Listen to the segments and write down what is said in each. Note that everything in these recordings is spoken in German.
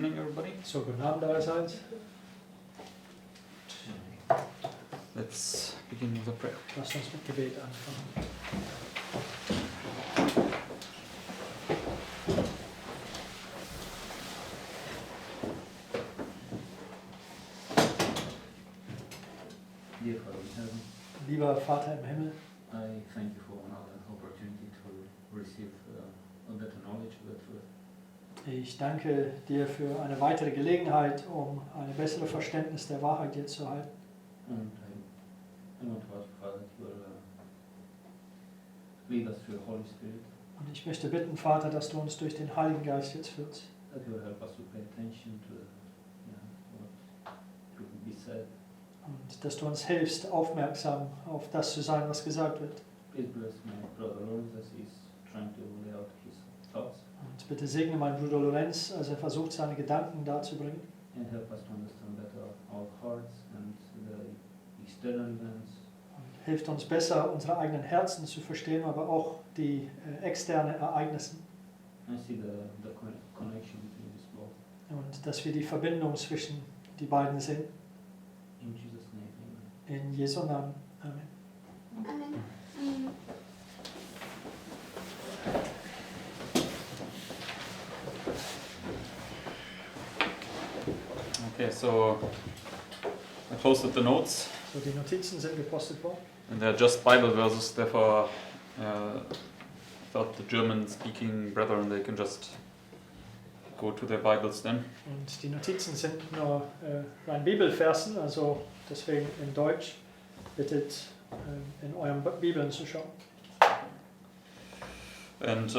evening, everybody. So, guten Abend allerseits. Let's begin with a prayer. Lasst uns mit Gebet anfangen. Dear Father in heaven, Lieber Vater im Himmel, I thank you for another opportunity to receive a better knowledge of the truth. ich danke dir für eine weitere Gelegenheit, um ein besseres Verständnis der Wahrheit dir zu halten. And I want to ask, Father, that you will lead us through the Holy Spirit, Und ich möchte bitten, Vater, dass du uns durch den Heiligen Geist jetzt führst. that you will help us to pay attention to what will be said. Und dass du uns hilfst, aufmerksam auf das zu sein, was gesagt wird. Please bless my brother Lawrence as he's trying to lay out his thoughts, Und bitte segne meinen Bruder Lorenz, als er versucht, seine Gedanken darzubringen. and help us to understand better our hearts and the external events. Und hilft uns besser, unsere eigenen Herzen zu verstehen, aber auch die externen Ereignisse. I see the connection between these both. Und dass wir die Verbindung zwischen die beiden sehen. In Jesus' name, amen. In Jesu Namen. Amen. Amen. Okay, so I posted the notes, So, die Notizen sind gepostet worden. and they're just Bible verses. Therefore, I thought the German-speaking brethren, they can just go to their Bibles then. Und die Notizen sind nur rein Bibelversen, also deswegen in Deutsch. Bittet in euren Bibeln zu schauen. And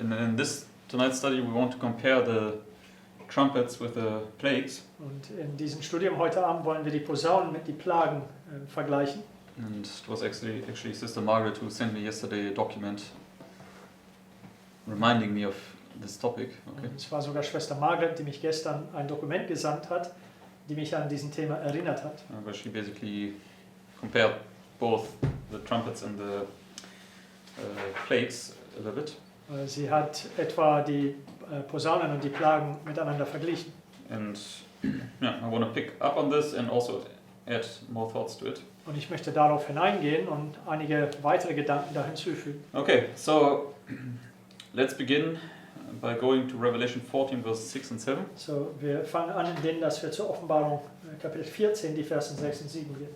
in this tonight's study, we want to compare the trumpets with the plagues. Und in diesem Studium heute Abend wollen wir die Posaunen mit den Plagen vergleichen. And it was actually Sister Margaret who sent me yesterday a document reminding me of this topic. Okay. Und es war sogar Schwester Margaret, die mich gestern ein Dokument gesandt hat, die mich an diesen Thema erinnert hat. Where she basically compared both the trumpets and the plagues a little bit. Sie hat etwa die Posaunen und die Plagen miteinander verglichen. And yeah, I want to pick up on this and also add more thoughts to it. Und ich möchte darauf hineingehen und einige weitere Gedanken da hinzufügen. Okay, so let's begin by going to Revelation 14, verses 6 and 7. So, wir fangen an, indem dass wir zur Offenbarung Kapitel 14, die Versen 6 und 7 gehen.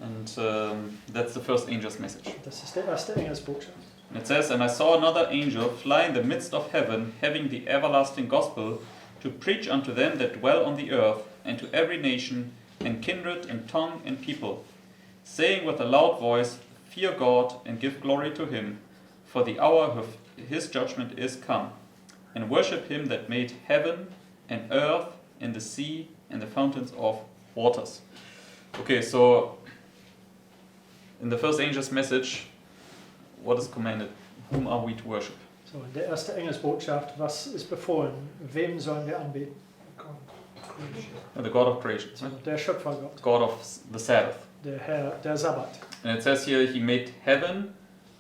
And that's the first angel's message. Das ist der erste Engelsbotschaft. And it says, "And I saw another angel fly in the midst of heaven, having the everlasting gospel, to preach unto them that dwell on the earth, and to every nation, and kindred, and tongue, and people, saying with a loud voice, Fear God, and give glory to him, for the hour of his judgment is come, and worship him that made heaven, and earth, and the sea, and the fountains of waters." Okay, so in the first angel's message, what is commanded? Whom are we to worship? So, in der erste Engelsbotschaft, was ist befohlen? Wem sollen wir anbeten? The God of creation, So, right? der Schöpfergott, God of the Sabbath. der Herr, der Sabbat. And it says here, he made heaven,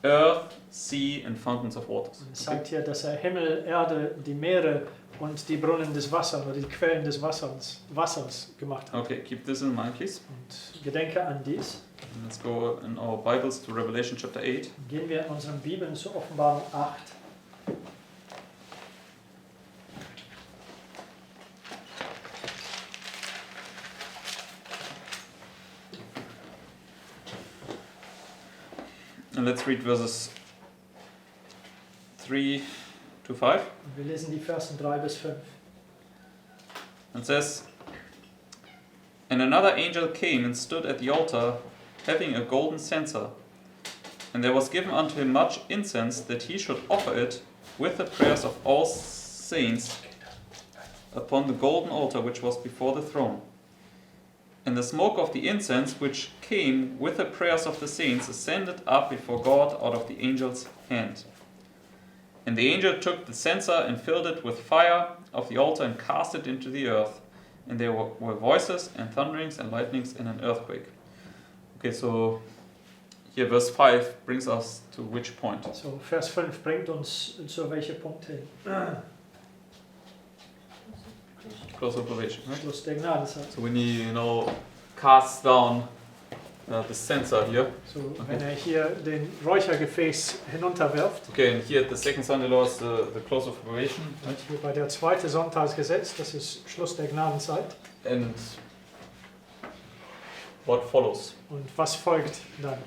earth, sea, and fountains of waters. Und es sagt hier, dass er Himmel, Erde, die Meere und die Brunnen des Wassers oder die Quellen des Wassers gemacht hat. Okay, keep this in mind, please. Und gedenke an dies. And let's go in our Bibles to Revelation chapter 8. Gehen wir in unseren Bibeln zur Offenbarung 8. And let's read verses 3 to 5. Und wir lesen die Versen 3 bis 5. It says, "And another angel came and stood at the altar, having a golden censer. And there was given unto him much incense, that he should offer it with the prayers of all saints upon the golden altar which was before the throne. And the smoke of the incense which came with the prayers of the saints ascended up before God out of the angel's hand. And the angel took the censer and filled it with fire of the altar and cast it into the earth. And there were voices and thunderings and lightnings and an earthquake." Okay, so here verse 5 brings us to which point? So, Vers 5 bringt uns zu welchem Punkt hin? close of probation, right? Schluss der Gnadenzeit. So when he, casts down the censer here. So, wenn er hier den Räuchergefäß hinunterwirft. Okay, and here at the second Sunday law is the close of probation. Und hier bei der zweite Sonntagsgesetz, das ist Schluss der Gnadenzeit. And what follows? Und was folgt dann?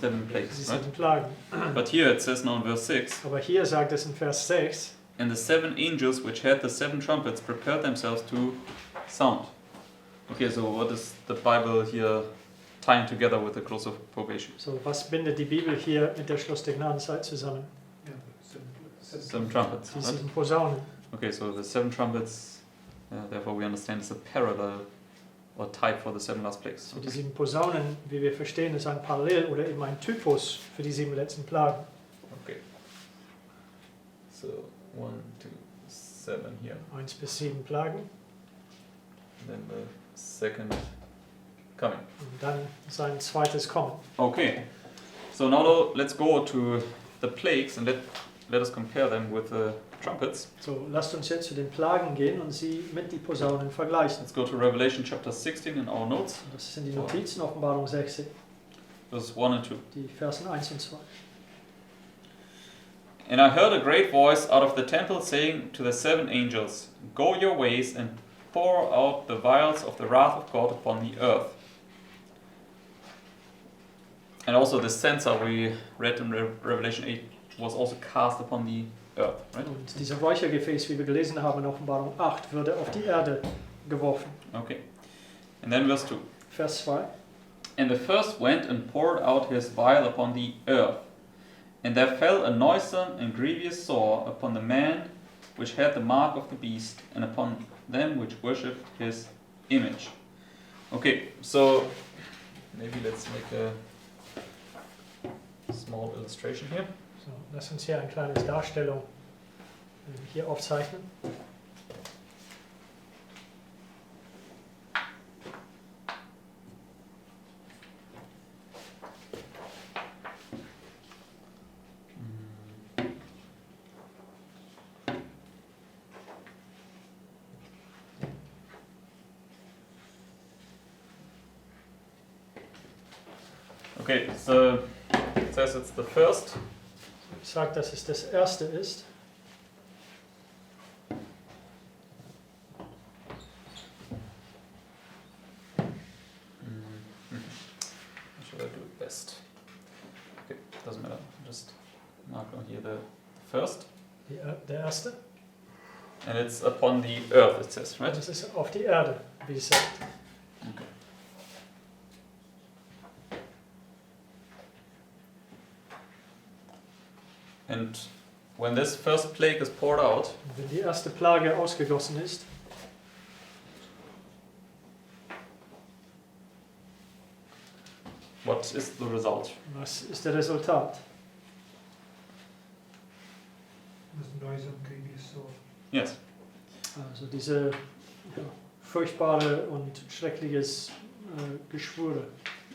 7 Die plagues, 7 right? Plagen. But here it says now in verse 6, Aber hier sagt es in Vers 6, and the 7 angels which had the 7 trumpets prepared themselves to sound. Okay, so what is the Bible here tying together with the close of probation? so was bindet die Bibel hier mit der Schluss der Gnadenzeit zusammen? 7 trumpets, Die right? 7 Posaunen. Okay, so the 7 trumpets, therefore we understand is a parallel or type for the 7 last plagues. So die 7 Posaunen, wie wir verstehen, ist ein Parallel oder eben ein Typus für die 7 letzten Plagen. Okay. So 1, 2, 7 here. 1 bis 7 Plagen Then the second coming. und dann sein zweites Kommen. Okay. So now let's go to the plagues and let us compare them with the trumpets. So, lasst uns jetzt zu den Plagen gehen und sie mit die Posaunen vergleichen. Let's go to Revelation chapter 16 in our notes, Das sind die Notizen, Offenbarung 16, verses 1 and 2. die Versen 1 und 2. And I heard a great voice out of the temple saying to the 7 angels, Go your ways and pour out the vials of the wrath of God upon the earth. And also the censer we read in Revelation 8 was also cast upon the earth, right? Und dieser Räuchergefäß, wie wir gelesen haben in Offenbarung 8, würde auf die Erde geworfen. Okay. And then verse 2. Vers 2. And the first went and poured out his vial upon the earth. And there fell a noisome and grievous sore upon the man which had the mark of the beast, and upon them which worshipped his image. Okay, so maybe let's make a small illustration here. So, lass uns hier eine kleine Darstellung hier aufzeichnen. Okay, so it says it's the first. Ich sage, dass es das erste ist. How should I do it best? Okay, doesn't matter. Just mark on here the first. Der erste. And it's upon the earth, it says, right? Das ist auf die Erde, wie es sagt. Okay. And when this first plague is poured out, Und wenn die erste Plage ausgegossen ist, what is the result? was ist der Resultat? Yes. Also diese furchtbare und schreckliches Geschwüre.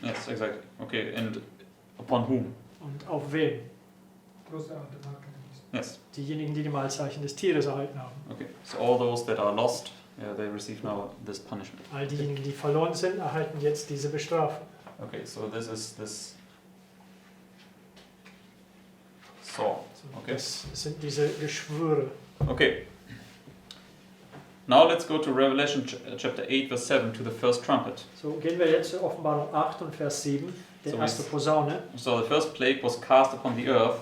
Yes, exactly. Okay, and upon whom? Und auf wen? Yes. Diejenigen, die die Malzeichen des Tieres erhalten haben. Okay. So all those that are lost, they receive now this punishment. All diejenigen, die verloren sind, erhalten jetzt diese Bestrafung. Okay, so this is this saw. So, Okay. Das sind diese Geschwüre. Okay. Now let's go to Revelation chapter 8 verse 7 to the first trumpet. So gehen wir jetzt zur Offenbarung 8 und Vers 7, der So erste Posaune. So the first plague was cast upon the earth,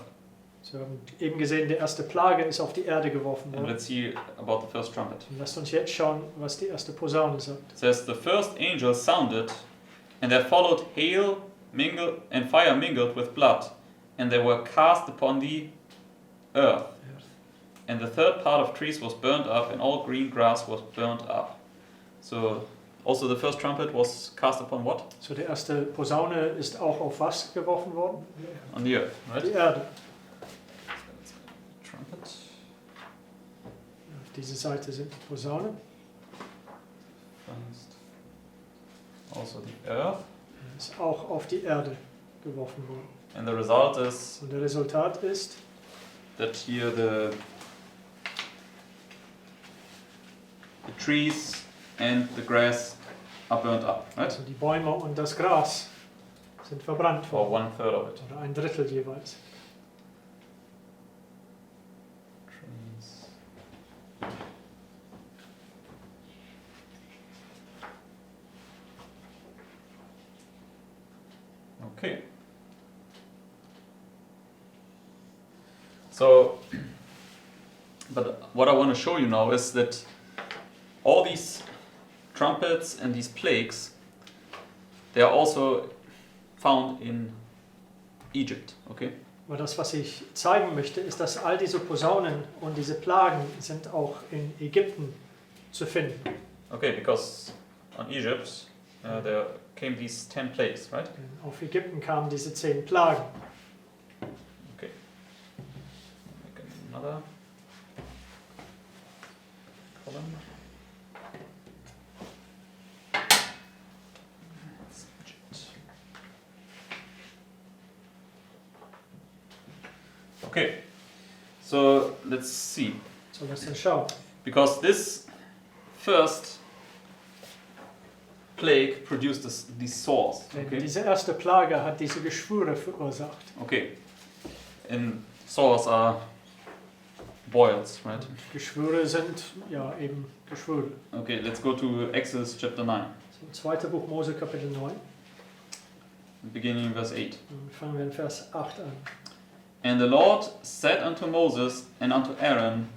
So, wir haben eben gesehen, die erste Plage ist auf die Erde geworfen and worden. let's see about the first trumpet. Und lasst uns jetzt schauen, was die erste Posaune sagt. It says the first angel sounded, and there followed hail mingled and fire mingled with blood, and they were cast upon the earth. And the third part of trees was burnt up, and all green grass was burnt up. So also the first trumpet was cast upon what? So, die erste Posaune ist auch auf was geworfen worden? On the earth, right? Die Erde. Trumpet. Auf dieser Seite sind die Posaunen. First. Also the earth. Ist auch auf die Erde geworfen worden. And the result is Und der Resultat ist, that here the trees and the grass are burnt up, right? Also die Bäume und das Gras sind verbrannt For worden. 1/3 of it. Oder ein Drittel jeweils. Trees. Okay. So, but what I want to show you now is that all these trumpets and these plagues, they are also found in Egypt, okay? Aber das, was ich zeigen möchte, ist, dass all diese Posaunen und diese Plagen sind auch in Ägypten zu finden. Okay, because on Egypt there came these 10 plagues, right? Denn auf Ägypten kamen diese 10 Plagen. Okay. Make another column. That's Egypt. Okay, so let's see. So, lass uns schauen. Because this first plague produced these sores. Denn Okay. diese erste Plage hat diese Geschwüre verursacht. Okay. And sores are boils, right? Und Geschwüre sind ja eben Geschwüre. Okay, let's go to Exodus chapter 9, So, 2. Buch Mose, Kapitel 9. beginning in verse 8. Dann fangen wir in Vers 8 an. And the Lord said unto Moses and unto Aaron,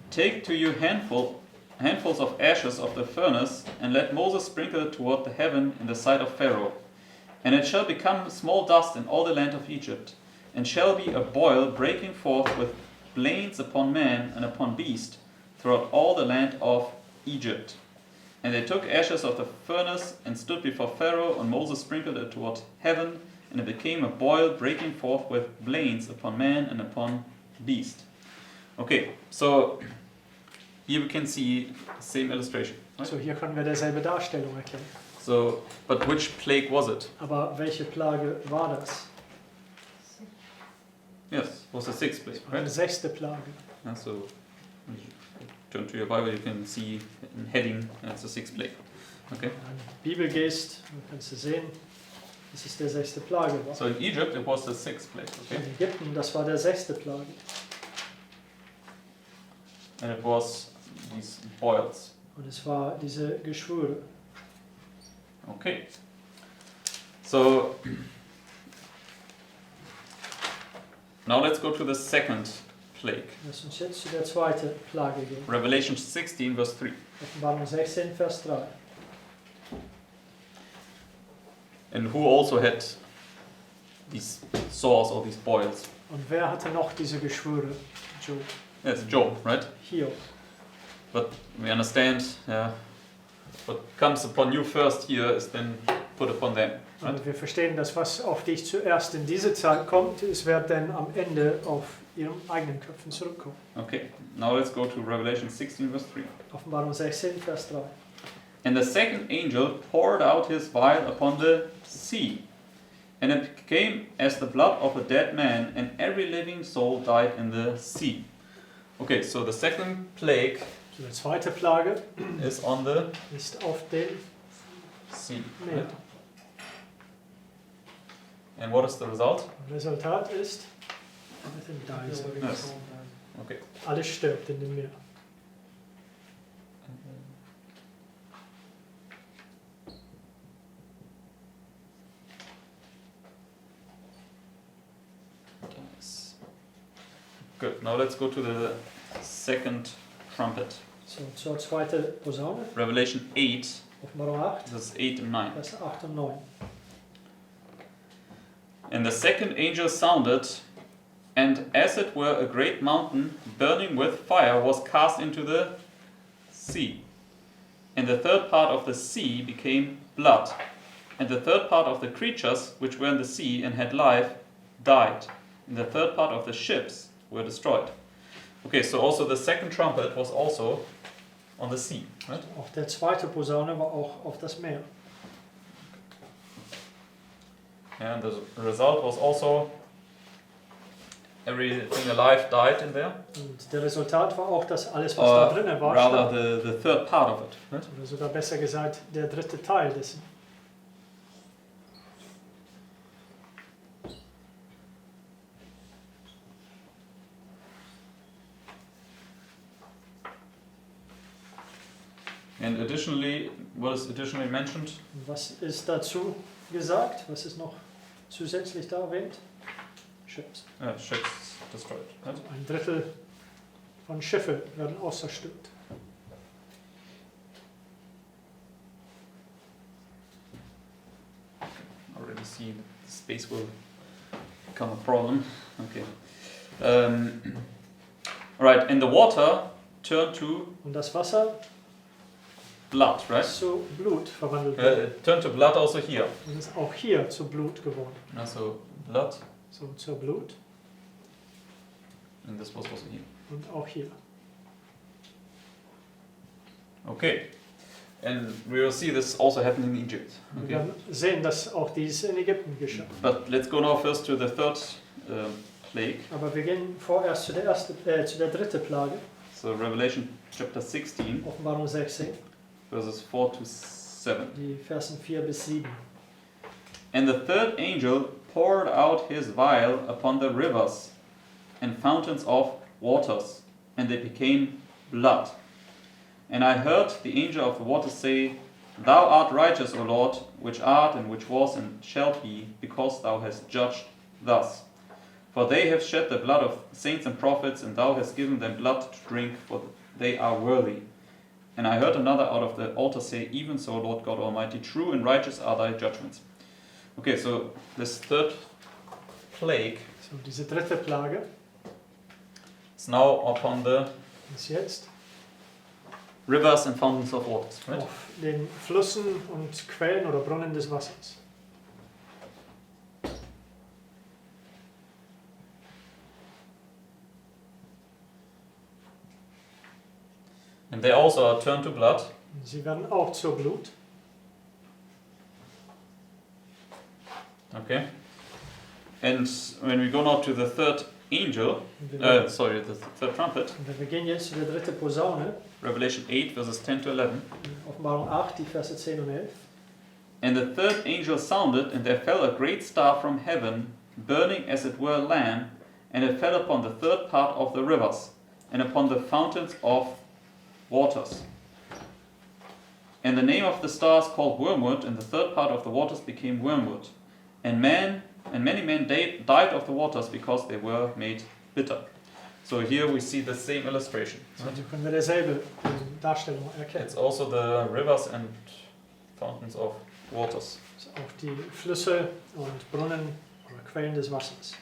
Take to you handfuls of ashes of the furnace, and let Moses sprinkle it toward the heaven in the sight of Pharaoh. And it shall become small dust in all the land of Egypt, and shall be a boil breaking forth with blains upon man and upon beast throughout all the land of Egypt. And they took ashes of the furnace and stood before Pharaoh, and Moses sprinkled it toward heaven, and it became a boil breaking forth with blains upon man and upon beast. Okay, so here we can see the same illustration. Right? So, hier können wir derselbe Darstellung erkennen. So, but which plague was it? Aber welche Plage war das? Yes, it was the sixth plague, Eine right? 6. Plage. And so, when you turn to your Bible, you can see in heading, it's the sixth plague. Okay. Wenn du in die Bibel gehst, dann kannst du sehen, dass es der 6. Plage war. So in Egypt, it was the sixth plague. Okay. In Ägypten, das war der 6. Plage. And it was these boils. Und es war diese Geschwüre. Okay. So now let's go to the second plague. Lass uns jetzt zu der 2. Plage gehen. Revelation 16, verse 3. Offenbarung 16, Vers 3. And who also had these sores or these boils? Und wer hatte noch diese Geschwüre? Job. Yes, Job, right? Hiob. But we understand, what comes upon you first here is then put upon them. Right? Und wir verstehen, dass was auf dich zuerst in diese Zeit kommt, es wird dann am Ende auf ihren eigenen Köpfen zurückkommen. Okay, now let's go to Revelation 16, verse 3. Offenbarung 16, Vers 3. And the second angel poured out his vial upon the sea, and it became as the blood of a dead man, and every living soul died in the sea. Okay, so the second plague So, die 2. Plage is on the ist auf dem sea. Meer. Right? And what is the result? Resultat ist, everything dies. Yes. Okay. Alles stirbt in dem Meer. Nice. Good. Now let's go to the second trumpet. So, zur 2. Posaune, Revelation 8, Offenbarung 8, verses 8 and 9. Vers 8 und 9. And the second angel sounded, and as it were a great mountain burning with fire was cast into the sea. And the third part of the sea became blood. And the third part of the creatures which were in the sea and had life died. And the third part of the ships were destroyed. Okay, so also the second trumpet was also on the sea, right? Auch der 2. Posaune war auch auf das Meer. And the result was also everything alive died in there, Und der Resultat war auch, dass alles, was da or drinnen war, rather starb. the third part of it. Right? Oder sogar besser gesagt, der dritte Teil dessen. And additionally, what is additionally mentioned? Und was ist dazu gesagt? Was ist noch zusätzlich da erwähnt? Ships. Ships destroyed. Right? Also ein Drittel von Schiffen werden auszerstört. Already see the space will become a problem. Okay. Alright, and the water turned to Und das Wasser blood, right? ist zu Blut verwandelt worden. Turned to blood also here. Und ist auch hier zu Blut geworden. Also blood, So zur Blut and this was also here. und auch hier. Okay. And we will see this also happening in Egypt. Wir Okay. werden sehen, dass auch dies in Ägypten geschah. But let's go now first to the third plague. Aber wir gehen vorerst zu der dritten Plage, So Revelation chapter 16, Offenbarung 16, verses 4 to 7. die Versen 4 bis 7. And the third angel poured out his vial upon the rivers and fountains of waters, and they became blood. And I heard the angel of the waters say, Thou art righteous, O Lord, which art and which was and shall be, because thou hast judged thus. For they have shed the blood of saints and prophets, and thou hast given them blood to drink, for they are worthy. And I heard another out of the altar say, Even so, Lord God Almighty, true and righteous are thy judgments. Okay, so this third plague So, diese dritte Plage is now upon the ist jetzt rivers and fountains of waters, right? auf den Flüssen und Quellen oder Brunnen des Wassers. And they also are turned to blood. Sie werden auch zur Blut. Okay. And when we go now to the third angel, Und wir, the third trumpet, wir gehen jetzt zu der dritten Posaune, Revelation 8, verses 10 to 11. Offenbarung 8, die Verse 10 und 11. And the third angel sounded, and there fell a great star from heaven, burning as it were a lamp, and it fell upon the third part of the rivers, and upon the fountains of waters. And the name of the star is called Wormwood, and the third part of the waters became wormwood. And many men died of the waters because they were made bitter. So here we see the same illustration. So, hier können wir dieselbe Darstellung erkennen. It's also the rivers and fountains of waters. Also auch die Flüsse und Brunnen oder Quellen des Wassers.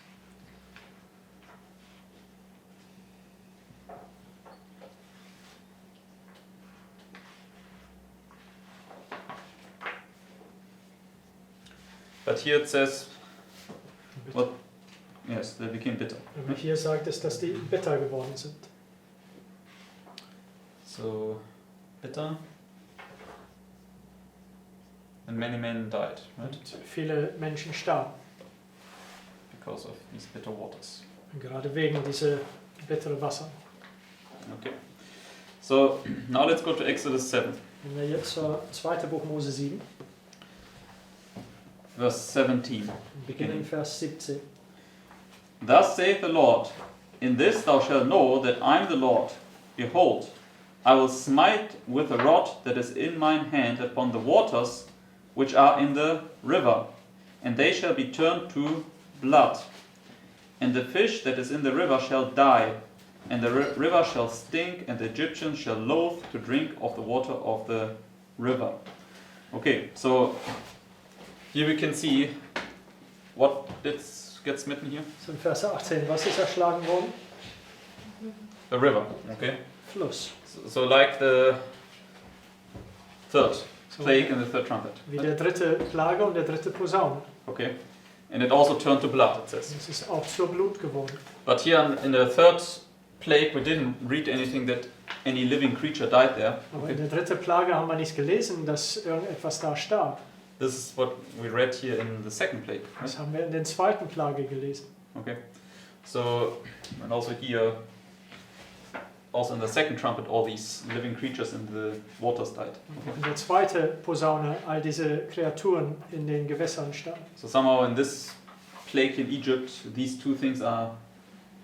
But here it says, what? Yes, they became bitter. Aber hier sagt es, dass die bitter geworden sind. So, bitter. And many men died, right? Und viele Menschen starben. Because of these bitter waters. Und gerade wegen dieser bitteren Wasser. Okay. So, now let's go to Exodus 7, Wenn wir jetzt zur 2. Buch Mose 7, verse 17. beginnen Vers 17. Thus saith the Lord, In this thou shalt know that I am the Lord. Behold, I will smite with a rod that is in mine hand upon the waters which are in the river, and they shall be turned to blood. And the fish that is in the river shall die, and the river shall stink, and the Egyptians shall loathe to drink of the water of the river. Okay, so here we can see what gets smitten here. So in Vers 18, was ist erschlagen worden? The river, okay? Fluss. So like the third So, plague and the third trumpet. wie der dritte Plage und der dritte Posaune. Okay. And it also turned to blood, it says. Es ist auch zur Blut geworden. But here in the third plague we didn't read anything that any living creature died there. Aber in Okay. der dritten Plage haben wir nicht gelesen, dass irgendetwas da starb. This is what we read here in the second plague. Right? Das haben wir in der zweiten Plage gelesen. Okay. So, and also here, also in the second trumpet, all these living creatures in the waters died. Und in der zweiten Posaune all diese Kreaturen in den Gewässern starben. So somehow in this plague in Egypt, these two things are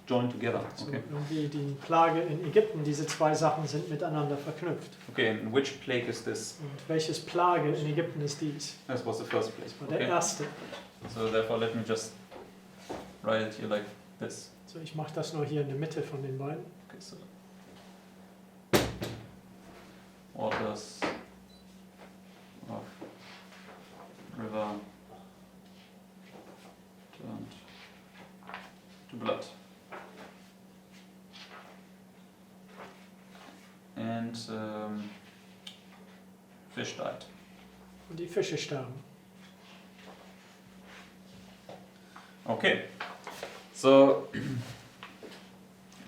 joined together. So Okay. irgendwie die Plage in Ägypten, diese zwei Sachen sind miteinander verknüpft. Okay, and which plague is this? Und welches Plage in Ägypten ist dies? This was the first place. Das war der Okay. erste. So therefore, let me just write it here like this. So, ich mache das nur hier in der Mitte von den beiden. Okay, so waters of river turned to blood. And fish died. Und die Fische starben. Okay, so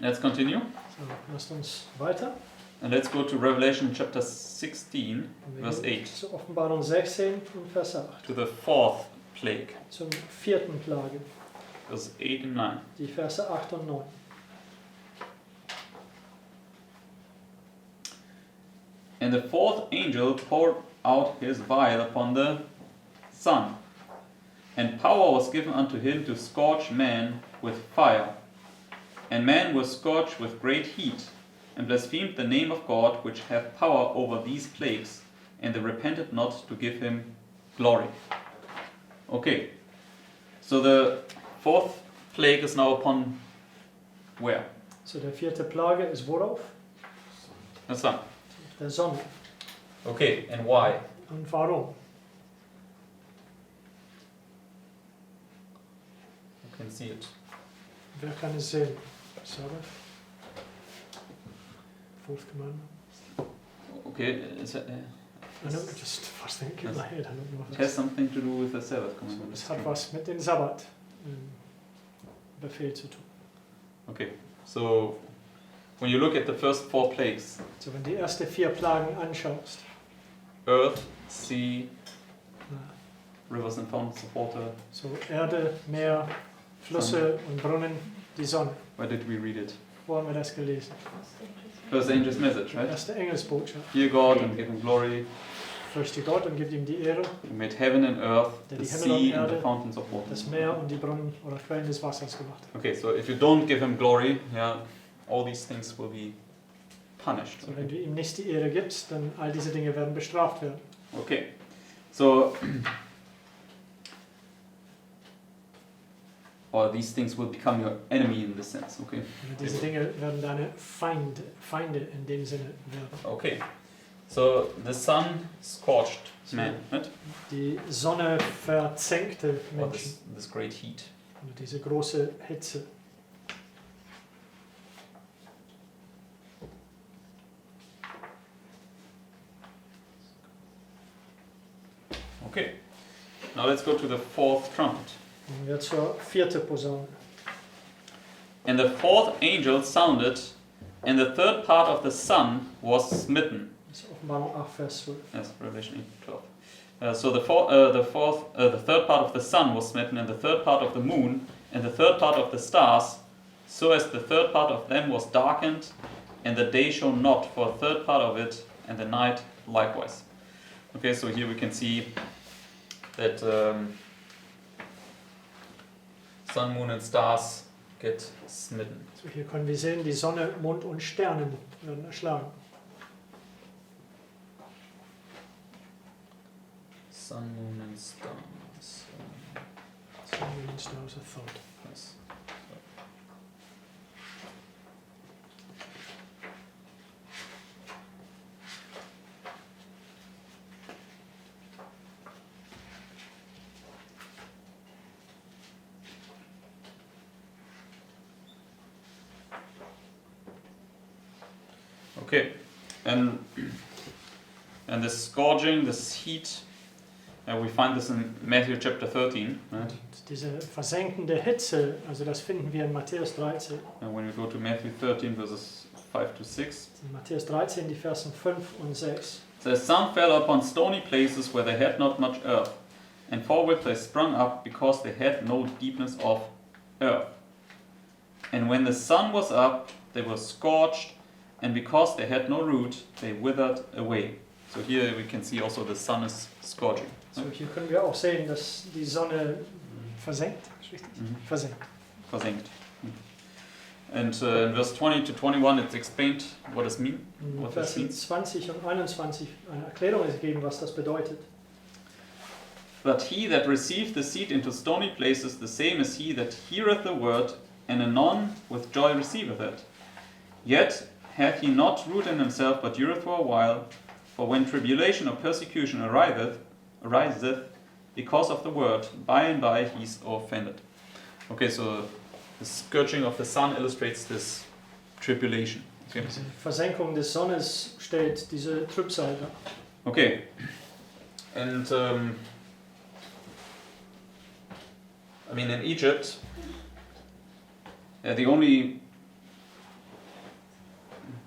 let's continue So, lasst uns weiter. and let's go to Revelation chapter 16, Und wir verse gehen 8, Zur Offenbarung 16 und Vers 8. to the fourth plague, Zum vierten Plage. verse 8 and 9. Die Verse 8 und 9. And the fourth angel poured out his vial upon the sun, and power was given unto him to scorch men with fire. And men were scorched with great heat, and blasphemed the name of God, which hath power over these plagues, and they repented not to give him glory. Okay, so the fourth plague is now upon where? So, der vierte Plage ist worauf? The sun. Auf der Sonne. Okay, and why? Und warum? You can see it. Wer kann es sehen? Sabbath. Fourth commandment. Okay, is it, I know, just first thing in my head. I don't know it if has it's, something to do with the Sabbath commandment. es hat was mit dem Sabbat Befehl zu tun. Okay, so when you look at the first four plagues, So, wenn du die ersten 4 Plagen anschaust, earth, sea, na, rivers and fountains of water, so Erde, Meer, Flüsse und Brunnen, die Sonne. where did we read it? Wo haben wir das gelesen? First angel's message, right? Erste Engelsbotschaft. Fear God and give him glory. Fürchte Gott und gib ihm die Ehre, He made heaven and earth, Der the die Himmel und sea and the Erde, fountains of water. das Meer und die Brunnen oder Quellen des Wassers gemacht hat. Okay, so if you don't give him glory, yeah, all these things will be punished. So, wenn du ihm nicht die Ehre gibst, dann all diese Dinge werden bestraft werden. Okay, so or these things will become your enemy in this sense. Okay. Und diese Dinge werden deine Feinde in dem Sinne werden. Okay. So the sun scorched man, right? Die Sonne verzengte Or Menschen. this great heat. Und diese große Hitze. Okay. Now let's go to the fourth trumpet. Und wir zur vierten Posaune. And the fourth angel sounded, and the third part of the sun was smitten. Das ist Offenbarung 8, Vers 12. Yes, Revelation 8:12. So the third part of the sun was smitten, and the third part of the moon, and the third part of the stars, so as the third part of them was darkened, and the day shone not for a third part of it, and the night likewise. Okay, so here we can see that sun, moon, and stars get smitten. So, hier können wir sehen, die Sonne, Mond und Sterne werden erschlagen. Sun, moon, and stars. Sun, Moon and Stars are thought. Yes. Okay, and this scourging, this heat, we find this in Matthew chapter 13, right? Und diese versenkende Hitze, also das finden wir in Matthäus 13. And when we go to Matthew 13, verses 5 to 6, In Matthäus 13, die Versen 5 und 6. it says, Some fell upon stony places where they had not much earth, and forthwith they sprung up because they had no deepness of earth. And when the sun was up, they were scorched, and because they had no root, they withered away. So here we can see also the sun is scorching. So hier können wir auch sehen, dass die Sonne versenkt. Richtig? Versenkt. Versenkt. And in verse 20 to 21 it's explained what this means. In What this Versen means. 20 und 21 eine Erklärung ist gegeben, was das bedeutet. But he that received the seed into stony places, the same is he that heareth the word, and anon with joy receiveth it. Yet hath he not root in himself, but dureth for a while. For when tribulation or persecution ariseth, because of the word, by and by he is offended. Okay, so the scourging of the sun illustrates this tribulation. Okay. Die Versenkung des Sonnes stellt diese Trübsal dar. Okay. And I mean, in Egypt, the only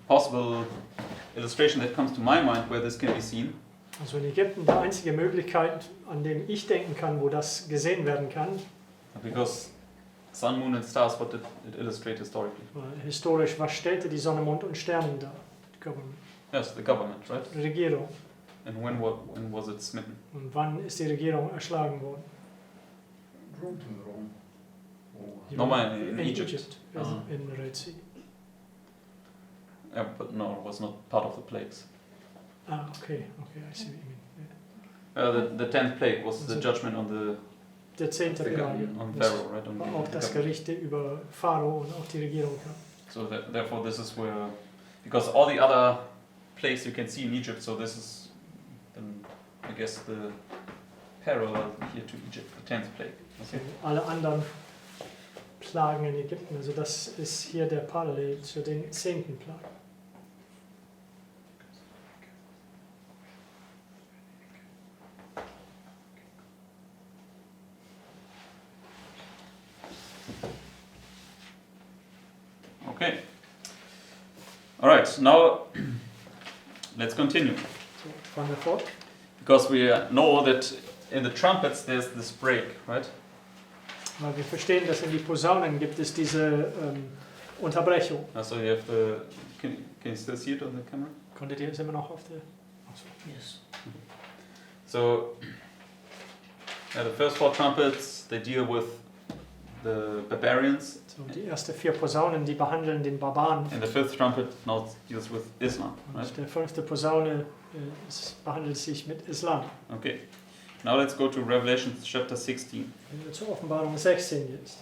possible illustration that comes to my mind where this can be seen Also in Ägypten die einzige Möglichkeit, an dem ich denken kann, wo das gesehen werden kann, because sun, moon, and stars, what did it illustrate historically? historisch, was stellte die Sonne, Mond und Sternen dar? Die Government. Yes, the government, right? Regierung. And when was it smitten? Und wann ist die Regierung erschlagen worden? Rome. Nochmal in Egypt. Also in Red Sea. Yeah, but no, it was not part of the plagues. Ah, okay, I see what you mean. The 10th plague was the judgment on Der 10. Plage. on Das Pharaoh, right? On war the auch das government. Gericht über Pharao und auch die Regierung kam. So therefore, this is where, because all the other plagues you can see in Egypt, so this is, I guess, the parallel here to Egypt, the 10th plague. Okay. Alle anderen Plagen in Ägypten, also das ist hier der Parallel zu den 10. Plagen. Okay. All right. Now let's continue, So, fahren wir fort. because we know that in the trumpets there's this break, right? Weil wir verstehen, dass in die Posaunen gibt es diese Unterbrechung. So you have the. Can you still see it on the camera? Konntet ihr es immer noch auf der... Yes. So, the first 4 trumpets, they deal with the barbarians, So, die ersten 4 Posaunen, die behandeln den Barbaren. and the 5th trumpet now deals with Islam, right? Und der 5. Posaune behandelt sich mit Islam. Okay. Now let's go to Revelation chapter 16. Wenn wir zur Offenbarung 16 jetzt.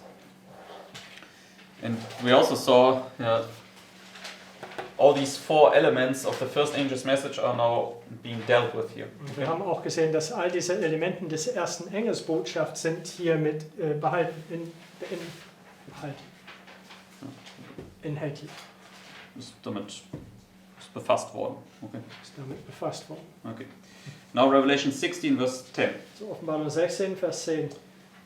And we also saw all these 4 elements of the first angel's message are now being dealt with here. Und wir haben auch gesehen, dass all diese Elemente des ersten Engelsbotschaft sind hier mit inhaltlich Ist damit befasst worden. Okay. ist damit befasst worden. Okay. Now Revelation 16 verse 10. So, Offenbarung 16, Vers 10.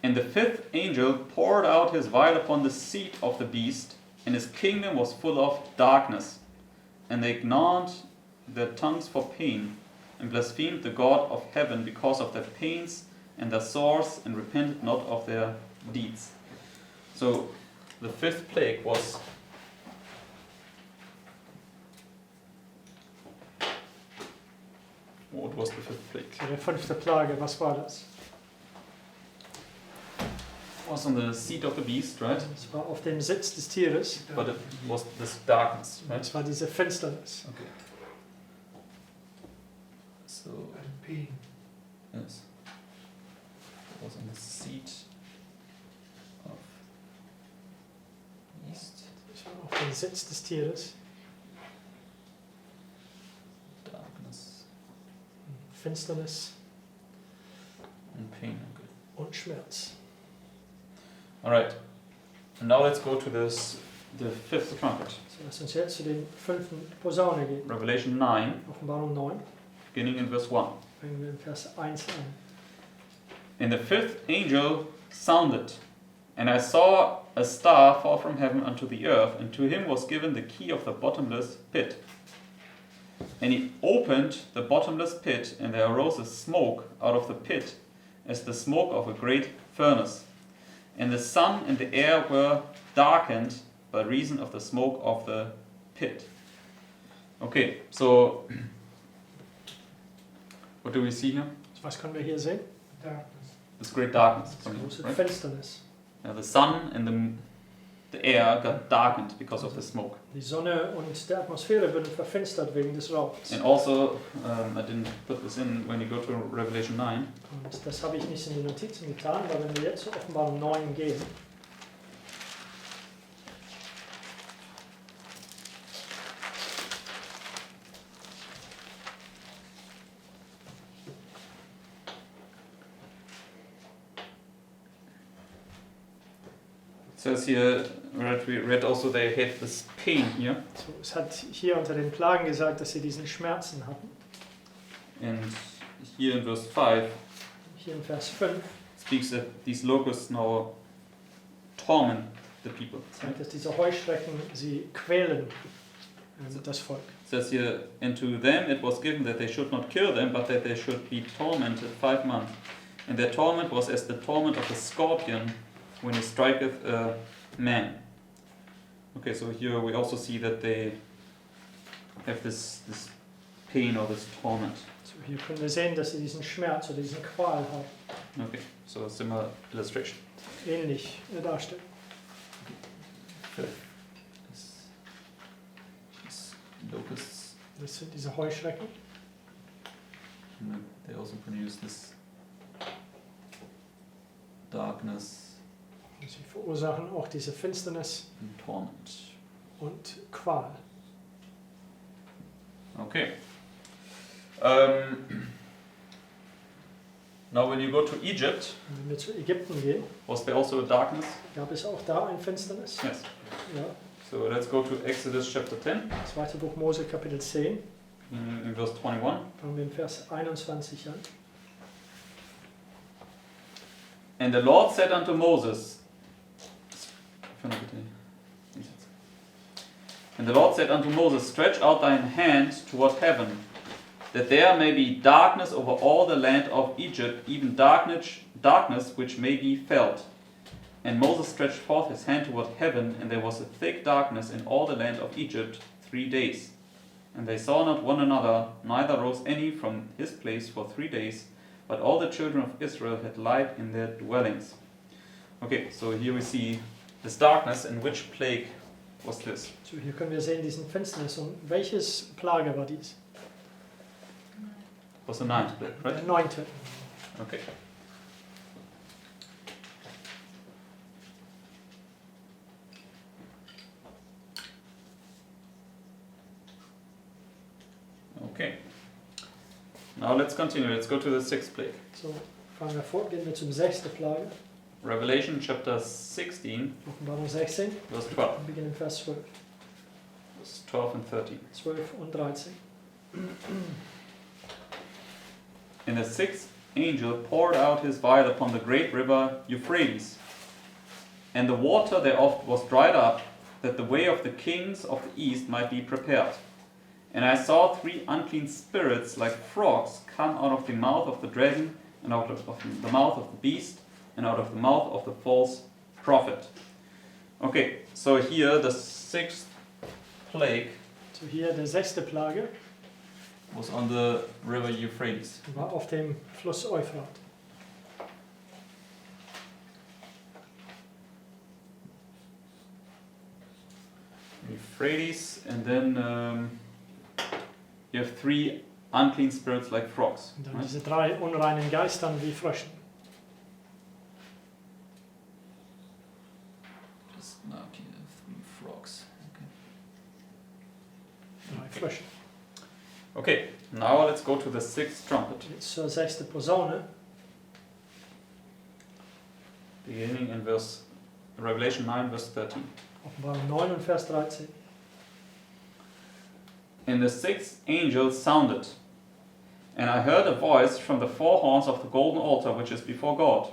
And the 5th angel poured out his vial upon the seat of the beast, and his kingdom was full of darkness. And they gnawed their tongues for pain, and blasphemed the God of heaven because of their pains and their sores, and repented not of their deeds. So, the 5th plague was what was the 5th plague? So, der 5. Plage, was war das? It was on the seat of the beast, right? Es war auf dem Sitz des Tieres. But it was this darkness, right? Es war diese Finsternis. Okay. So, Pain. yes. It was on the seat of beast, Es war auf dem Sitz des Tieres. darkness, Finsternis and pain. Okay. und Schmerz. Alright. And now let's go to the 5th trumpet. So, lass uns jetzt zu den 5. Posaune gehen. Revelation 9, Offenbarung 9, beginning in verse 1. fangen wir in Vers 1 an. And the 5th angel sounded, and I saw a star fall from heaven unto the earth, and to him was given the key of the bottomless pit. And he opened the bottomless pit, and there arose a smoke out of the pit, as the smoke of a great furnace. And the sun and the air were darkened, by reason of the smoke of the pit. Okay, so what do we see here? Was können wir hier sehen? This great darkness. Das große Right? Finsternis. Yeah, the sun and the air got darkened because of the smoke. Die Sonne und die Atmosphäre wurden verfinstert wegen des Rauchs. And also, I didn't put this in when you go to Revelation 9. Und das habe ich nicht in die Notizen getan, weil wenn wir jetzt zur Offenbarung 9 gehen, It says here, we read also they had this pain here. so, es hat hier unter den Plagen gesagt, dass sie diesen Schmerzen hatten. And here in verse 5, Hier in Vers 5 speaks that these locusts now torment the people. sagt, dass diese Heuschrecken sie quälen, das Volk. It says here, and to them it was given that they should not kill them, but that they should be tormented 5 months. And their torment was as the torment of a scorpion when he striketh a man. Okay, so here we also see that they have this pain or this torment. So, hier können wir sehen, dass sie diesen Schmerz oder diesen Qual haben, Okay, so a similar illustration. ähnlich darstellen. These locusts, Das sind diese Heuschrecken. they also produce this darkness Sie verursachen auch diese Finsternis and torment. und Qual. Okay. Now when you go to Egypt, Und wenn wir zu Ägypten gehen, was there also a darkness? gab es auch da ein Finsternis. Yes. Ja, So let's go to Exodus chapter 10, 2. Buch Mose, Kapitel 10, in verse 21. fangen wir in Vers 21 an. And the Lord said unto Moses, and the Lord said unto Moses, stretch out thine hand toward heaven, that there may be darkness over all the land of Egypt, even darkness which may be felt. And Moses stretched forth his hand toward heaven, and there was a thick darkness in all the land of Egypt 3 days. And they saw not one another, neither rose any from his place for 3 days, but all the children of Israel had light in their dwellings. Okay, so here we see this darkness, and which plague was this? So, hier können wir sehen diesen Finsternis. Und welches Plage war dies? Was the ninth plague, right? Der 9. Okay. Okay. Now let's continue. Let's go to the sixth plague. So, fangen wir fort, gehen wir zum 6. Plage. Revelation chapter 16, Offenbarung 16, verse 12. wir beginnen in Vers 12. Verse 12 and 13. 12 und 13. And the sixth angel poured out his vial upon the great river Euphrates, and the water thereof was dried up, that the way of the kings of the east might be prepared. And I saw 3 unclean spirits like frogs come out of the mouth of the dragon, and out of the mouth of the beast, and out of the mouth of the false prophet. Okay, so here the sixth plague So, hier der 6. Plage was on the river Euphrates. war auf dem Fluss Euphrat. Euphrates, and then you have 3 unclean spirits like frogs. Und dann Right? diese 3 unreinen Geistern wie Fröschen. Just mark here 3 frogs. 3 Frösche. Okay, now let's go to the 6th trumpet, Jetzt zur 6. Posaune, beginning in Revelation 9, verse 13. Offenbarung 9 und Vers 13. And the 6th angel sounded, and I heard a voice from the 4 horns of the golden altar which is before God,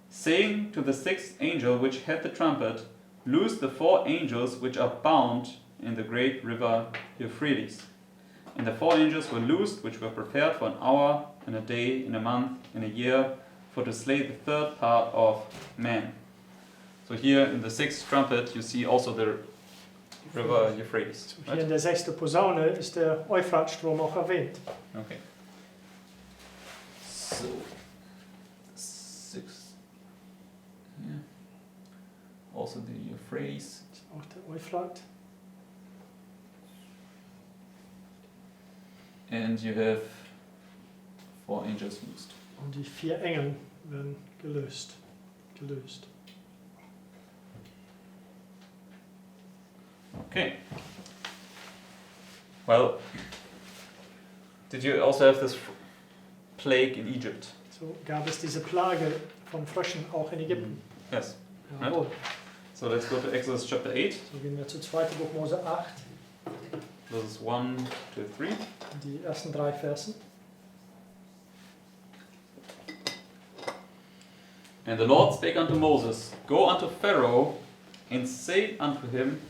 saying to the 6th angel which had the trumpet, loose the 4 angels which are bound in the great river Euphrates. And the 4 angels were loosed, which were prepared for an hour, and a day, and a month, and a year, for to slay the 3rd part of man. So here in the sixth trumpet, you see also the river Euphrates. Hier Right? in der 6. Posaune ist der Euphratstrom auch erwähnt. Okay. So, sixth. Yeah. Also the Euphrates. Auch der Euphrat. And you have 4 angels loosed. Und die 4 Engel werden gelöst. Okay. Well, did you also have this plague in Egypt? So gab es diese Plage von Fröschen auch in Ägypten. Yes. Jawohl. So let's go to Exodus chapter 8, So gehen wir zu 2. Buch Mose 8, verses 1 to 3. die ersten 3 Versen. And the Lord spake unto Moses, Go unto Pharaoh, and say unto him,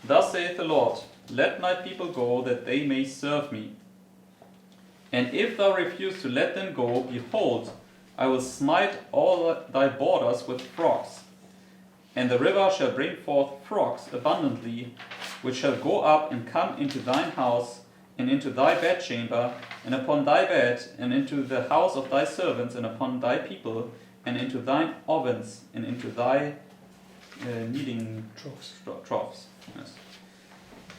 Thus saith the Lord, Let my people go, that they may serve me. And if thou refuse to let them go, behold, I will smite all thy borders with frogs. And the river shall bring forth frogs abundantly, which shall go up and come into thine house, and into thy bedchamber, and upon thy bed, and into the house of thy servants, and upon thy people, and into thine ovens, and into thy kneading troughs. Yes.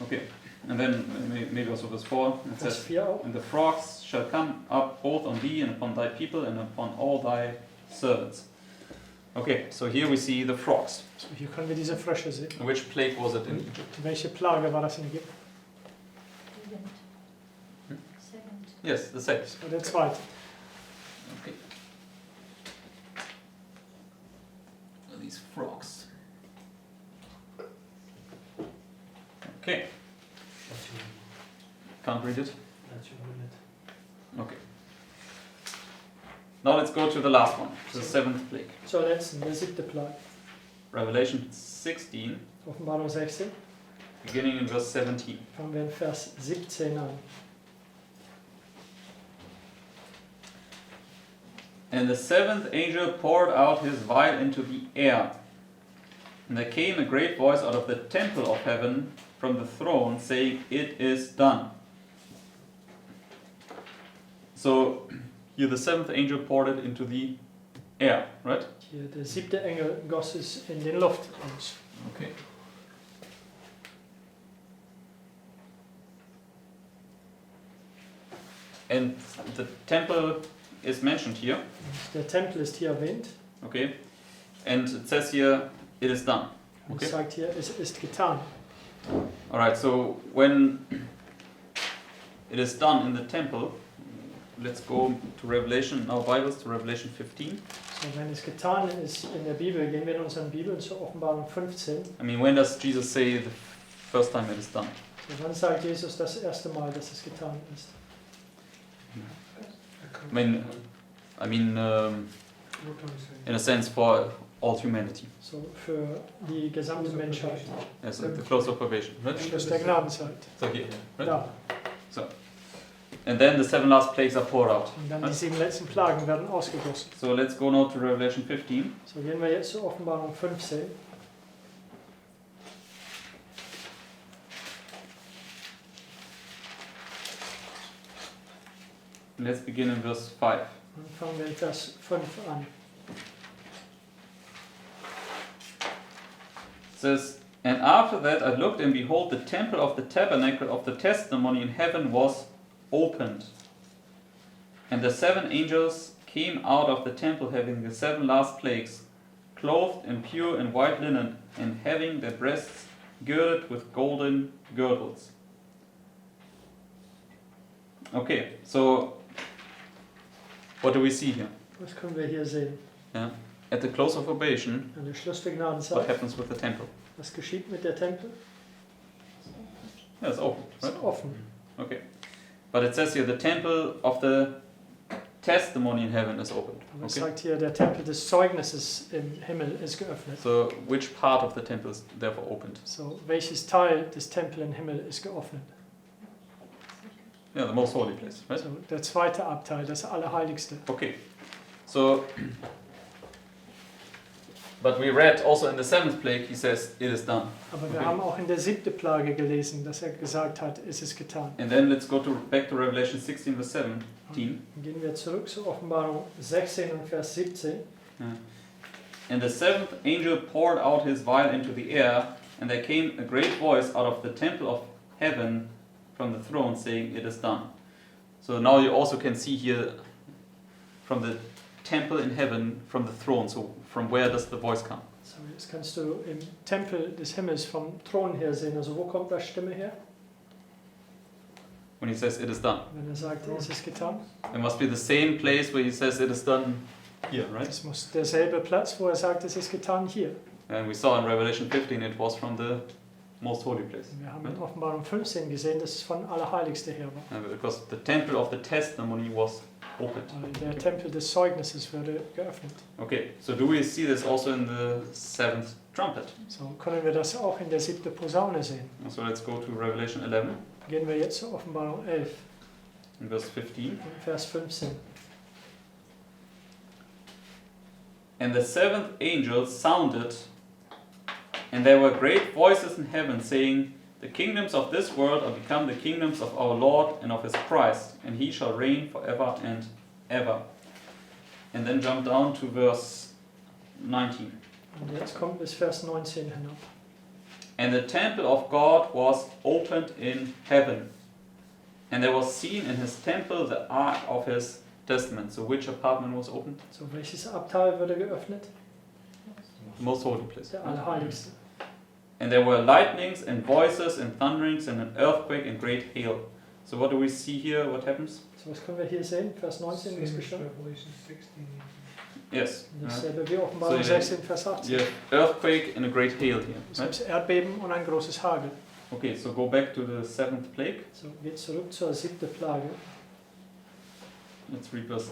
Okay. And then maybe also verse 4, it Vers says, 4 auch. And the frogs shall come up both on thee and upon thy people and upon all thy servants. Okay, so here we see the frogs. So hier können wir diese Frösche sehen. Which plague was it in Egypt? Welche Plage war das in Ägypten? Second. Yes, the second. Das war der zweite. Okay. These frogs. Okay, can't read it. Okay. Now let's go to the last one, the seventh plague. Zur letzten, der 7. Plage. Revelation 16, Offenbarung 16. beginning in verse 17. Fangen wir in Vers 17 an. And the seventh angel poured out his vial into the air. And there came a great voice out of the temple of heaven from the throne, saying, It is done. So, here the seventh angel poured it into the air, right? Hier der 7. Engel goss es in den Luft aus. Okay. And the temple is mentioned here, Und der Tempel ist hier erwähnt. okay? And it says here, it is done. Und Okay. es sagt hier, es ist getan. Alright, so when it is done in the temple, let's go to Revelation, in our Bibles, to Revelation 15. So, wenn es getan ist in der Bibel, gehen wir in unseren Bibeln zur Offenbarung 15. I mean, when does Jesus say the first time it is done? So, wann sagt Jesus das erste Mal, dass es getan ist? I mean, in a sense, for all humanity, So, für die gesamte Menschheit. as at the close of probation, right? Schluss der Gnadenzeit. So here, right? Da. And then the 7 last plagues are poured out. Und dann die 7 letzten Plagen werden ausgegossen. So let's go now to Revelation 15. So, gehen wir jetzt zur Offenbarung 15. Let's begin in verse 5. Dann fangen wir in Vers 5 an. It says, And after that I looked, and behold, the temple of the tabernacle of the testimony in heaven was opened. And the 7 angels came out of the temple, having the 7 last plagues, clothed in pure and white linen, and having their breasts girded with golden girdles. Okay, so what do we see here? Was können wir hier sehen? At the close of probation, An der Schluss der what Gnadenzeit. happens with the temple? Was geschieht mit der Tempel? Yeah, it's open, Es right? ist offen. Okay. But it says here the temple of the testimony in heaven is opened. Aber es Okay. sagt hier, der Tempel des Zeugnisses im Himmel ist geöffnet. So which part of the temple is therefore opened? So, welches Teil des Tempels im Himmel ist geöffnet? Yeah, the most holy place, right? So, der zweite Abteil, das Allerheiligste. Okay. So But we read also in the 7th plague, he says, it is done. Aber wir Okay. haben auch in der 7. Plage gelesen, dass er gesagt hat, es ist getan. And then let's go back to Revelation 16 verse 17. Dann gehen wir zurück zur Offenbarung 16 und Vers 17. And the 7th angel poured out his vial into the air, and there came a great voice out of the temple of heaven from the throne, saying, it is done. So now you also can see here from the temple in heaven, from the throne. So from where does the voice come? So, jetzt kannst du im Tempel des Himmels vom Thron her sehen. Also wo kommt die Stimme her? When he says, it is done. Wenn sagt, es ist getan. It must be the same place where he says, it is done here, right? Es muss derselbe Platz, wo sagt, es ist getan, hier. And we saw in Revelation 15, it was from the most holy place. Wir haben in Offenbarung 15 gesehen, dass es von Allerheiligste her war. Because the temple of the testimony was opened. Der Tempel des Zeugnisses wurde geöffnet. Okay, so do we see this also in the 7th trumpet? So können wir das auch in der 7. Posaune sehen. So let's go to Revelation 11 Gehen wir jetzt zur Offenbarung 11 in verse 15. und Vers 15. And the 7th angel sounded, and there were great voices in heaven saying, the kingdoms of this world are become the kingdoms of our Lord and of his Christ, and he shall reign forever and ever. And then jump down to verse 19. Und jetzt kommt bis Vers 19 hinab. And the temple of God was opened in heaven, and there was seen in his temple the ark of his testament. So which apartment was opened? So, welches Abteil wurde geöffnet? The most holy place. Der Allerheiligste. And there were lightnings and voices and thunderings and an earthquake and great hail. So what do we see here? What happens? So, was können wir hier sehen? Vers 19 ist geschrieben. Revelation 16. Yes. Dasselbe wie Offenbarung So, 16, Vers 18. You have earthquake and a great hail here. Es Right? gibt Erdbeben und ein großes Hagel. Okay, so go back to the 7th plague. So, geht zurück zur 7. Plage Let's read verse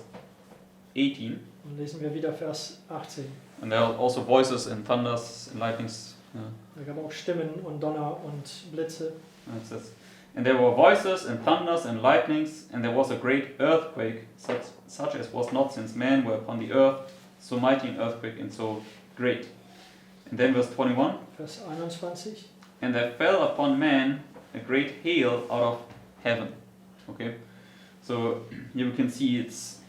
18. und lesen wir wieder Vers 18. And there are also voices and thunders and lightnings. Da gab auch Stimmen und Donner und Blitze. And it says, and there were voices and thunders and lightnings, and there was a great earthquake, such as was not since men were upon the earth, so mighty an earthquake and so great. And then verse 21, Vers 21. and there fell upon man a great hail out of heaven. Okay, so here we can see it's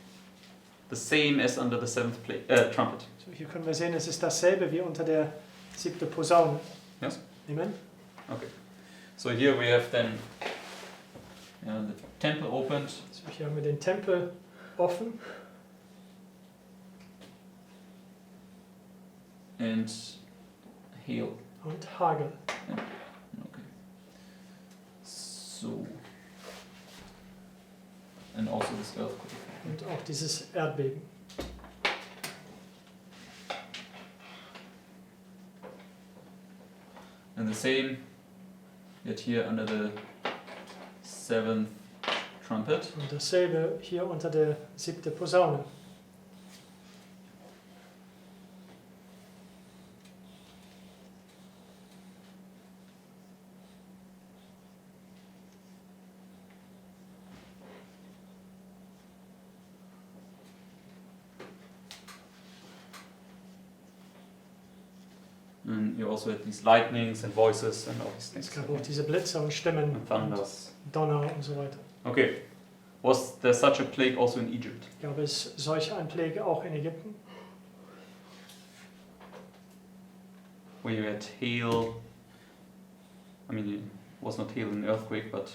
the same as under the 7th trumpet. So, hier können wir sehen, es ist dasselbe wie unter der 7. Posaune. Yes. Amen. Okay, so here we have then the temple opened. So, hier haben wir den Tempel offen And hail. und Hagel. Okay. So. And also this earthquake. Und auch dieses Erdbeben. And the same yet here under the 7th trumpet. Und dasselbe hier unter der 7. Posaune. And you also had these lightnings and voices and all these things. Es gab auch diese Blitze und Stimmen And thunders. und Donner und so weiter. Okay. Was there such a plague also in Egypt? Gab es solch ein Plague auch in Ägypten? Where you had hail. I mean, it was not hail in earthquake, but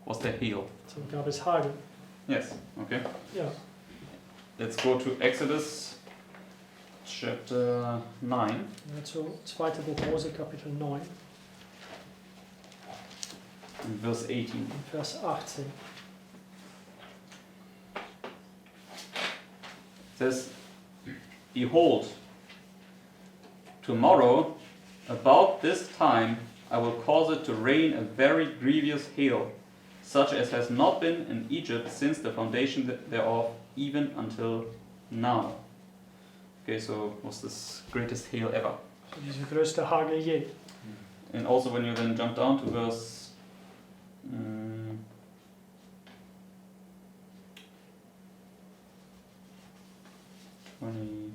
was there hail? So gab es Hagel. Yes. Okay. Ja. Let's go to Exodus chapter 9. Also 2. Buch Mose, Kapitel 9, and verse 18. Vers 18. It says, behold, tomorrow, about this time, I will cause it to rain a very grievous hail, such as has not been in Egypt since the foundation thereof, even until now. Okay, so it was this greatest hail ever. So diese größte Hagel je. And also when you then jump down to verse 21,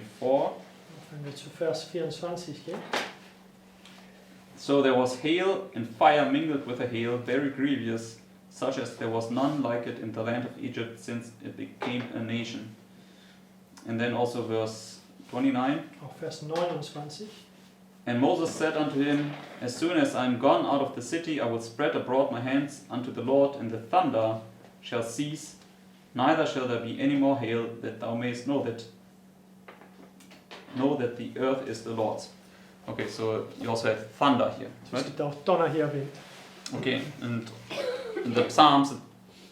24. Wenn wir zu Vers 24 gehen. So there was hail and fire mingled with the hail, very grievous, such as there was none like it in the land of Egypt since it became a nation. And then also verse 29. Auch Vers 29. And Moses said unto him, As soon as I am gone out of the city, I will spread abroad my hands unto the Lord, and the thunder shall cease, neither shall there be any more hail, that thou mayest know that the earth is the Lord's. Okay, so you also have thunder here, Es right? gibt auch Donner hier erwähnt. Okay, and in the Psalms,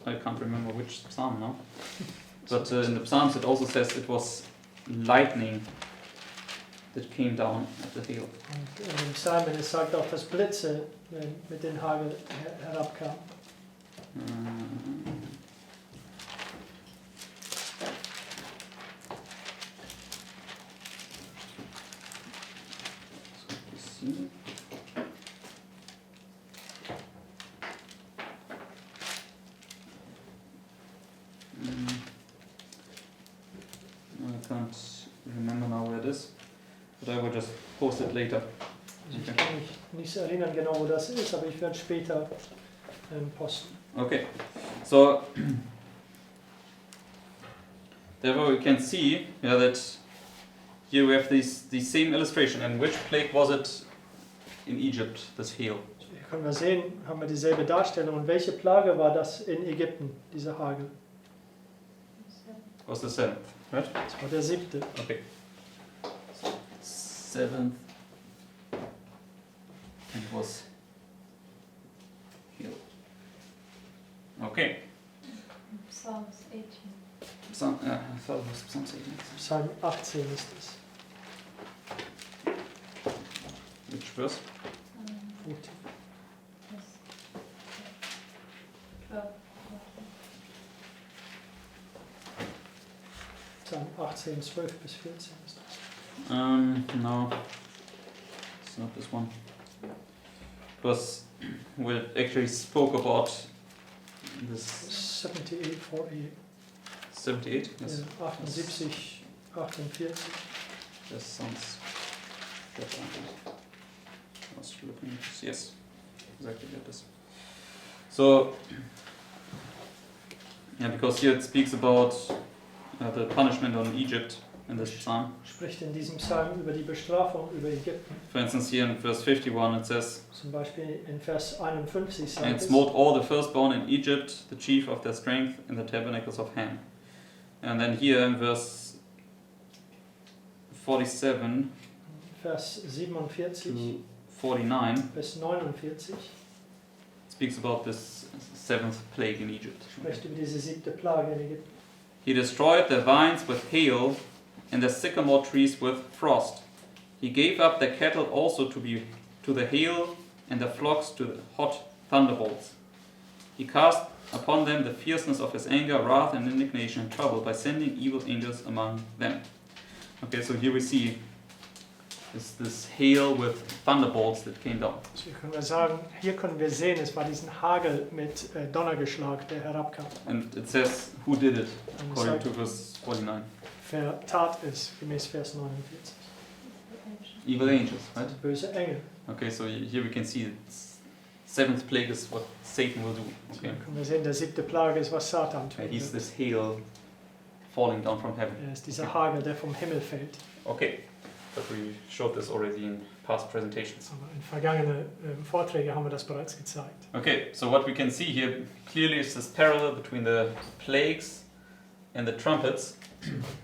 I can't remember which psalm now, but in the Psalms it also says it was lightning that came down at the hail. Und in den Psalmen, es sagt auch, dass Blitze mit den Hagel herabkamen. I can't remember now where it is, but I will just post it later. Also ich kann mich nicht erinnern genau, wo das ist, aber ich werde später posten. Okay, so therefore we can see that here we have the same illustration. And which plague was it in Egypt, this hail? Hier können wir sehen, haben wir dieselbe Darstellung. Und welche Plage war das in Ägypten, dieser Hagel? It was the seventh, right? Das war der 7. Okay. Seventh. And it was hail. Okay. Psalms 18. Psalm, I thought it was Psalm 18. Psalm 18 ist es. Which verse? 14. Yes. 12. Psalm 18, 12 bis 14 ist das. No, it's not this one. It was, we actually spoke about this 78, 48. 78. Yes. Ja, 78, 48. That sounds better. I was looking at this. Yes, exactly like this. So, yeah, because here it speaks about the punishment on Egypt in this psalm. Spricht in diesem Psalm über die Bestrafung über Ägypten. For instance, here in verse 51 it says, Zum Beispiel in Vers 51 sagt And es, smote all the firstborn in Egypt, the chief of their strength, in the tabernacles of Ham. And then here in verse 47 Vers 47 to 49, bis 49 speaks about this seventh plague in Egypt. spricht über diese 7. Plage in Ägypten. He destroyed their vines with hail and their sycamore trees with frost. He gave up their cattle also to the hail and their flocks to the hot thunderbolts. He cast upon them the fierceness of his anger, wrath and indignation and trouble by sending evil angels among them. Okay, so here we see this hail with thunderbolts that came down. Also hier können wir sehen, es war diesen Hagel mit Donnergeschlag, der herabkam. And it says who did it, Und es according sagt, to verse 49. wer tat es, gemäß Vers 49. Evil angels, right? Böse Engel. Okay, so here we can see seventh plague is what Satan will do. Okay, Hier können wir sehen, der 7. Plage ist, was Satan tut. he's this hail falling down from heaven. Er ist dieser Hagel, der vom Himmel fällt. Okay, but we showed this already in past presentations. Aber in vergangenen Vorträgen haben wir das bereits gezeigt. Okay, so what we can see here clearly is this parallel between the plagues and the trumpets.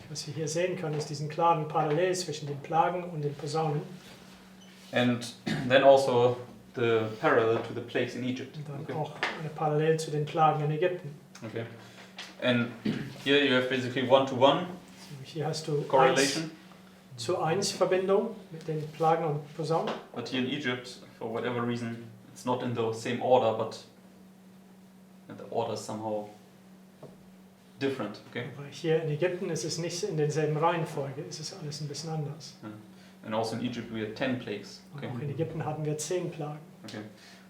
Was wir hier sehen können, ist diesen klaren Parallel zwischen den Plagen und den Posaunen. And then also the parallel to the plagues in Egypt. Und dann Okay. auch eine Parallel zu den Plagen in Ägypten. Okay. And here you have basically one-to-one Also hier hast du 1 correlation. zu 1 Verbindung mit den Plagen und Posaunen. But here in Egypt, for whatever reason, it's not in the same order, but the order is somehow different. Okay. Aber hier in Ägypten ist es nicht in denselben Reihenfolge, es ist alles ein bisschen anders. And also in Egypt we had 10 plagues. Und Okay. auch in Ägypten hatten wir 10 Plagen. Okay.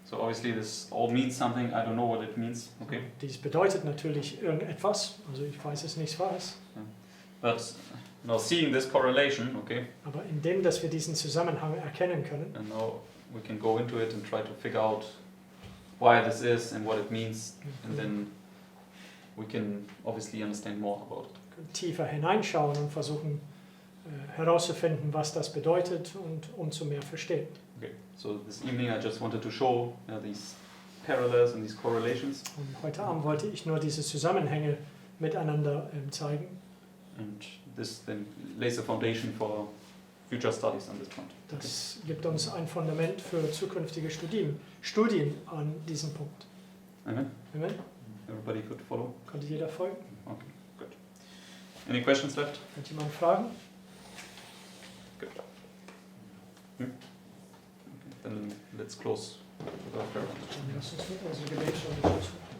So obviously this all means something. I don't know what it means. Okay. Dies bedeutet natürlich irgendetwas, also ich weiß es nicht was. But Now seeing this correlation, okay, Aber indem, dass wir diesen Zusammenhang erkennen können, and now we can go into it and try to figure out why this is and what it means, and then we can obviously understand more about it. können tiefer hineinschauen und versuchen herauszufinden, was das bedeutet und umso mehr verstehen. Okay, so this evening I just wanted to show these parallels and these correlations, Und heute Abend wollte ich nur diese Zusammenhänge miteinander zeigen. and this then lays a foundation for future studies on this point. Das gibt uns ein Fundament für zukünftige Studien an diesem Punkt. Amen. Amen. Everybody could follow? Konnte jeder folgen? Okay, good. Any questions left? Hat jemand Fragen? Good. Okay, then let's close with our prayer. Dann lass uns mit unserem Gebet schon beschließen.